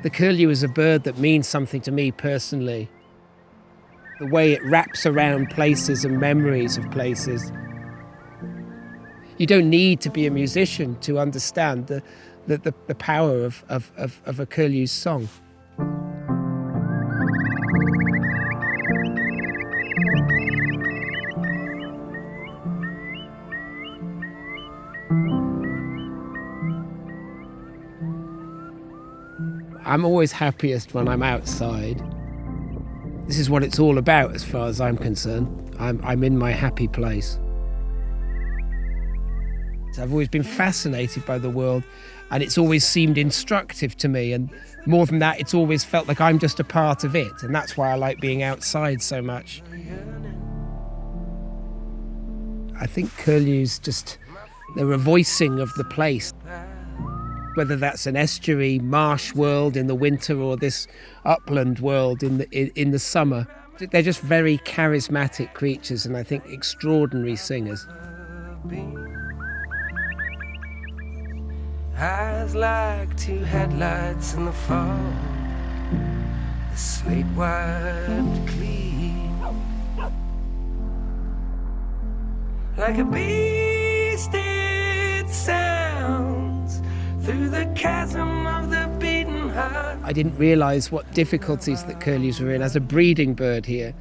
The curlew is a bird that means something to me personally. The way it wraps around places and memories of places. You don't need to be a musician to understand the power of a curlew's song. I'm always happiest when I'm outside. This is what it's all about as far as I'm concerned. I'm in my happy place. I've always been fascinated by the world, and it's always seemed instructive to me, and more than that, it's always felt like I'm just a part of it, and that's why I like being outside so much. I think curlews they're a voicing of the place. Whether that's an estuary, marsh world in the winter or this upland world in the summer. They're just very charismatic creatures and I think extraordinary singers. Eyes like two headlights in the fall, the slate wiped clean, like a beast it sounds through the chasm of the beaten heart. I didn't realise what difficulties that curlews were in as a breeding bird here.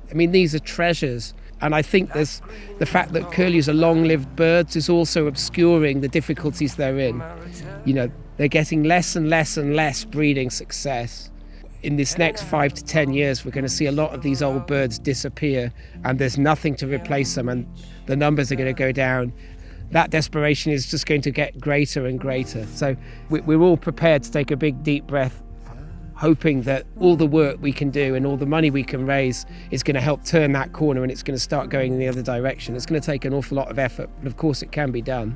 I mean, these are treasures. And I think there's the fact that curlews are long-lived birds is also obscuring the difficulties they're in. You know, they're getting less and less and less breeding success. In this next 5 to 10 years, we're going to see a lot of these old birds disappear, and there's nothing to replace them, and the numbers are going to go down. That desperation is just going to get greater and greater. So we're all prepared to take a big, deep breath, hoping that all the work we can do and all the money we can raise is going to help turn that corner and it's going to start going in the other direction. It's going to take an awful lot of effort, but of course it can be done.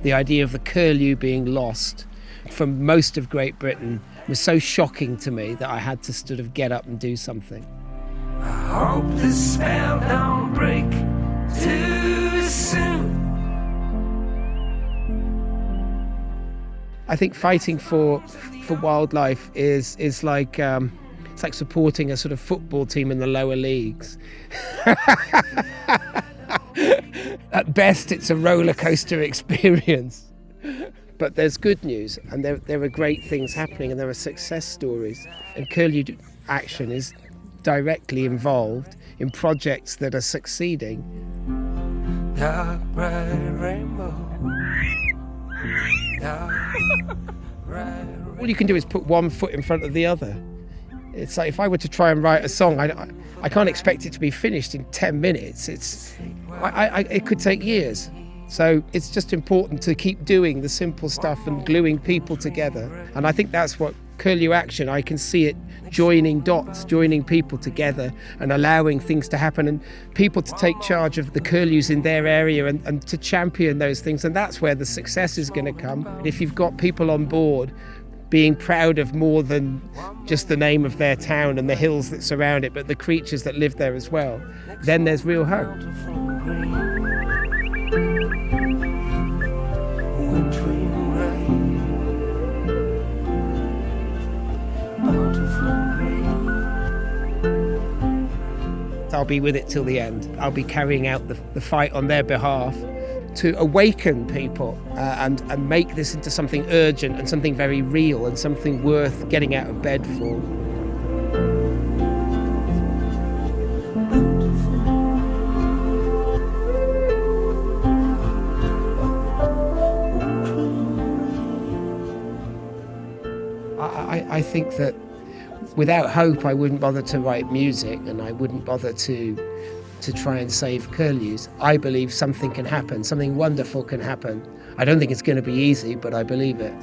The idea of the curlew being lost from most of Great Britain was so shocking to me that I had to sort of get up and do something. I hope the spell don't break too soon. I think fighting for wildlife is like it's like supporting a sort of football team in the lower leagues. At best, it's a roller coaster experience. But there's good news, and there are great things happening, and there are success stories. And Curlew Action is directly involved in projects that are succeeding. Dark bright rainbow. All you can do is put one foot in front of the other. It's like if I were to try and write a song, I can't expect it to be finished in 10 minutes. It could take years. So it's just important to keep doing the simple stuff and gluing people together. And I think that's what Curlew Action, I can see it joining dots, joining people together and allowing things to happen and people to take charge of the curlews in their area and to champion those things. And that's where the success is going to come. If you've got people on board being proud of more than just the name of their town and the hills that surround it, but the creatures that live there as well, then there's real hope. I'll be with it till the end. I'll be carrying out the fight on their behalf to awaken people and make this into something urgent and something very real and something worth getting out of bed for. I think that without hope, I wouldn't bother to write music and I wouldn't bother to try and save curlews. I believe something can happen, something wonderful can happen. I don't think it's going to be easy, but I believe it.